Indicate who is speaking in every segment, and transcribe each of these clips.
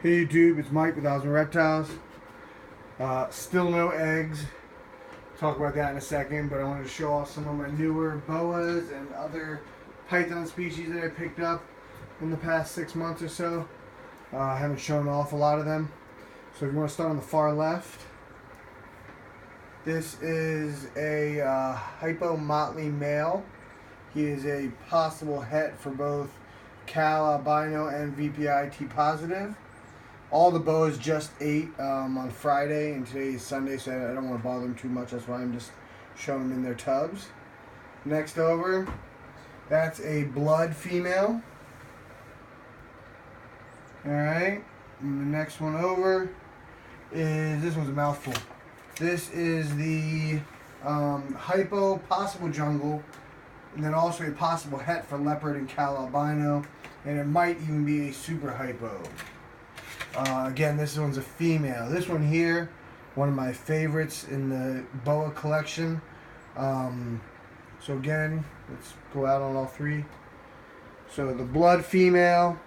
Speaker 1: Hey YouTube, it's Mike with Thousand Reptiles. Still no eggs. Talk about that in a second, but I wanted to show off some of my newer boas and other python species that I picked up in the past 6 months or so. I haven't shown off a lot of them. So if you want to start on the far left, this is a hypo motley male. He is a possible het for both Cal albino and VPIT positive. All the boas just ate on Friday, and today is Sunday, so I don't want to bother them too much. That's why I'm just showing them in their tubs. Next over, that's a blood female. Alright, and the next one over is, this one's a mouthful. This is the hypo possible jungle, and then also a possible het for leopard and Cal albino, and it might even be a super hypo. Again, this one's a female. This one here, one of my favorites in the boa collection. So again, let's go out on all three. So the blood female,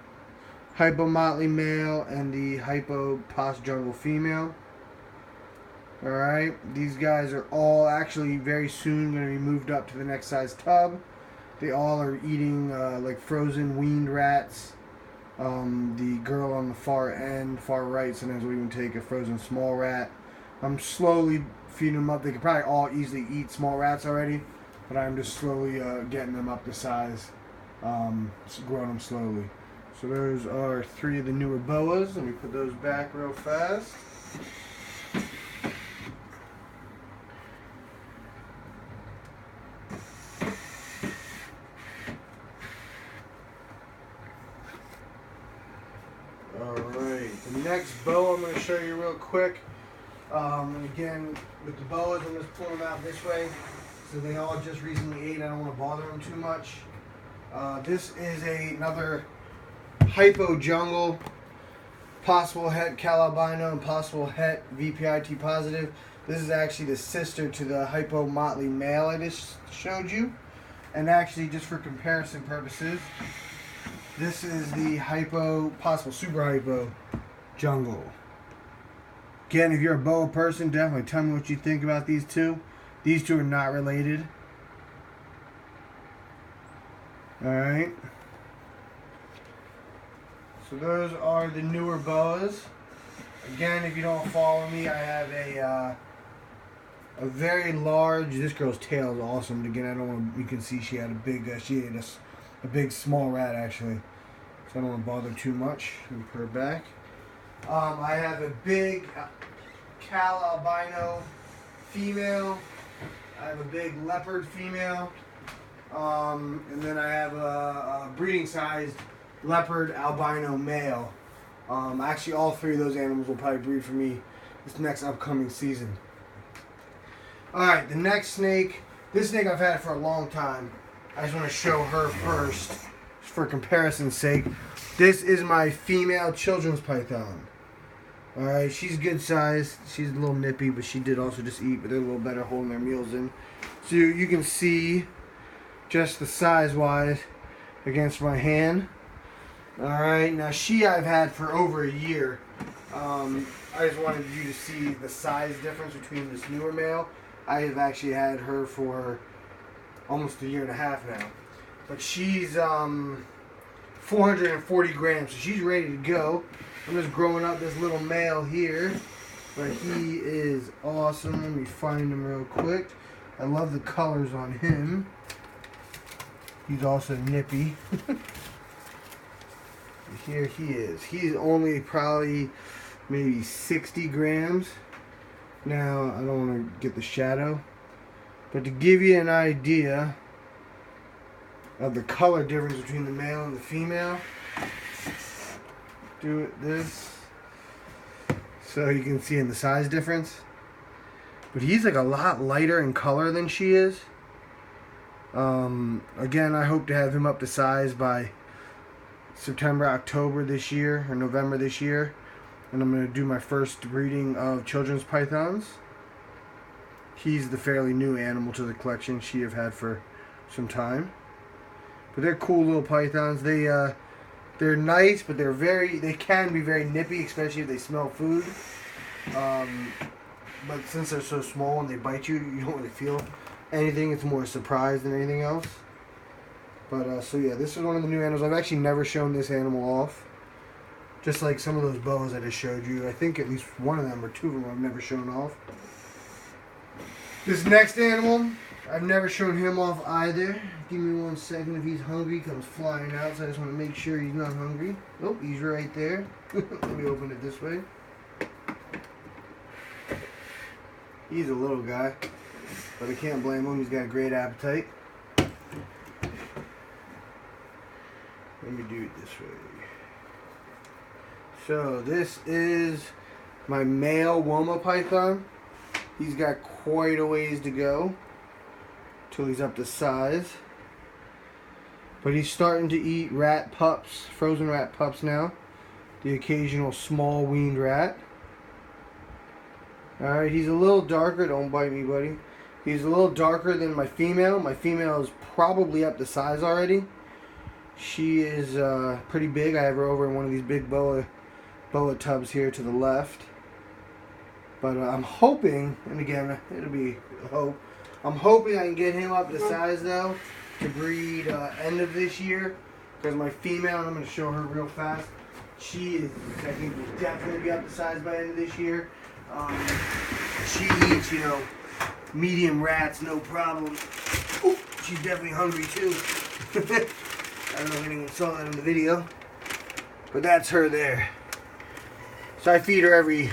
Speaker 1: hypo motley male, and the hypo pos jungle female. Alright, these guys are all actually very soon going to be moved up to the next size tub. They all are eating like frozen weaned rats. The girl on the far end, far right, sometimes will even take a frozen small rat. I'm slowly feeding them up. They could probably all easily eat small rats already, but I'm just slowly getting them up to size, growing them slowly. So those are three of the newer boas. Let me put those back real fast. Alright, the next boa I'm going to show you real quick. Again, with the boas, I'm just pulling them out this way. So they all just recently ate. I don't want to bother them too much. This is another hypo jungle, possible het Cal albino, and possible het VPIT positive. This is actually the sister to the hypo motley male I just showed you. And actually, just for comparison purposes, this is the hypo, possible super hypo jungle. Again, if you're a boa person, definitely tell me what you think about these two. These two are not related. Alright. So those are the newer boas. Again, if you don't follow me, I have a very large, this girl's tail is awesome. Again, I don't want, you can see she had a big, she ate a big small rat actually. So I don't want to bother too much. Let me put her back. I have a big Cal albino female. I have a big leopard female. And then I have a breeding sized leopard albino male. Actually, all three of those animals will probably breed for me this next upcoming season. Alright, the next snake. This snake I've had for a long time. I just want to show her first, for comparison's sake. This is my female children's python. Alright, she's good size. She's a little nippy, but she did also just eat, but they're a little better holding their meals in. So you can see just the size-wise against my hand. Alright, now I've had for over a year. I just wanted you to see the size difference between this newer male. I have actually had her for almost a year and a half now. But she's 440 grams, so she's ready to go. I'm just growing up this little male here, but he is awesome. Let me find him real quick. I love the colors on him. He's also nippy. Here he is. He's only probably maybe 60 grams. Now, I don't want to get the shadow, but to give you an idea of the color difference between the male and the female, do it this, so you can see in the size difference. But he's like a lot lighter in color than she is. Again, I hope to have him up to size by September, October this year, or November this year. And I'm going to do my first breeding of children's pythons. He's the fairly new animal to the collection. She have had for some time. But they're cool little pythons. They They're nice, but they can be very nippy, especially if they smell food. But since they're so small and they bite you, you don't really feel anything. It's more a surprise than anything else. But, so yeah, this is one of the new animals. I've actually never shown this animal off. Just like some of those boas I just showed you. I think at least one of them or two of them I've never shown off. This next animal, I've never shown him off either. Give me 1 second. If he's hungry, he comes flying out. So I just want to make sure he's not hungry. Oh, he's right there. Let me open it this way. He's a little guy, but I can't blame him. He's got a great appetite. Let me do it this way. So this is my male Woma python. He's got quite a ways to go till he's up to size. But he's starting to eat rat pups, frozen rat pups now. The occasional small weaned rat. Alright, he's a little darker. Don't bite me, buddy. He's a little darker than my female. My female is probably up to size already. She is pretty big. I have her over in one of these big boa tubs here to the left. But I'm hoping, and again, it'll be a hope, I'm hoping I can get him up to size though to breed end of this year. Because my female, and I'm going to show her real fast, she is, I think, will definitely be up to size by end of this year. She eats, you know, medium rats, no problem. Ooh, she's definitely hungry too. I don't know if anyone saw that in the video, but that's her there. So I feed her every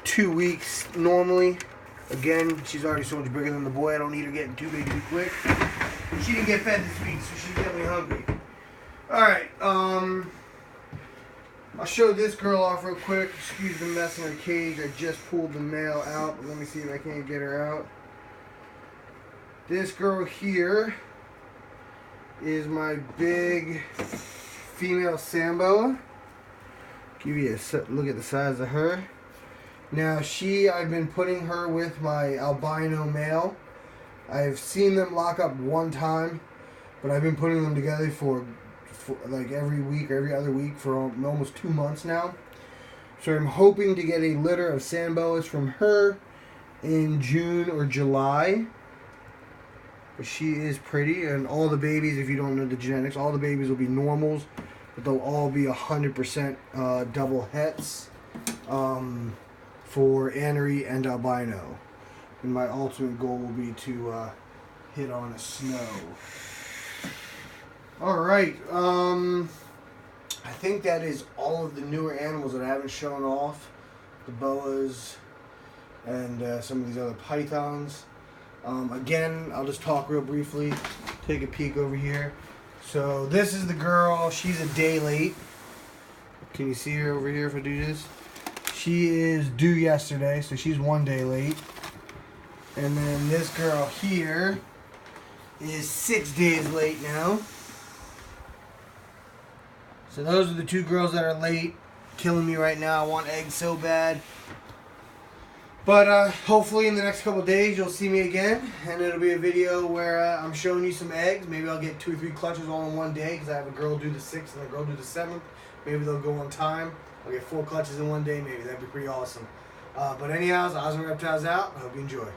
Speaker 1: 2 weeks normally. Again, she's already so much bigger than the boy. I don't need her getting too big too quick. She didn't get fed this week, so she's definitely hungry. Alright, I'll show this girl off real quick. Excuse the mess in her cage. I just pulled the male out, but let me see if I can't get her out. This girl here is my big female Samboa. Give you a look at the size of her. Now I've been putting her with my albino male. I've seen them lock up one time, but I've been putting them together for like every week or every other week for almost 2 months now. So I'm hoping to get a litter of Samboas from her in June or July. But she is pretty, and all the babies, if you don't know the genetics, all the babies will be normals, but they'll all be 100% double hets for Anery and albino. And my ultimate goal will be to hit on a snow. Alright, I think that is all of the newer animals that I haven't shown off. The boas and some of these other pythons. Again, I'll just talk real briefly, take a peek over here. So this is the girl, she's a day late. Can you see her over here if I do this? She is due yesterday, so she's 1 day late. And then this girl here is 6 days late now. So those are the 2 girls that are late, killing me right now. I want eggs so bad. But hopefully in the next couple days you'll see me again, and it'll be a video where I'm showing you some eggs. Maybe I'll get 2 or 3 clutches all in one day because I have a girl due the 6th and a girl due the 7th. Maybe they'll go on time. I'll get 4 clutches in one day maybe. That'd be pretty awesome. But anyhow, Awesome Reptiles out. I hope you enjoy.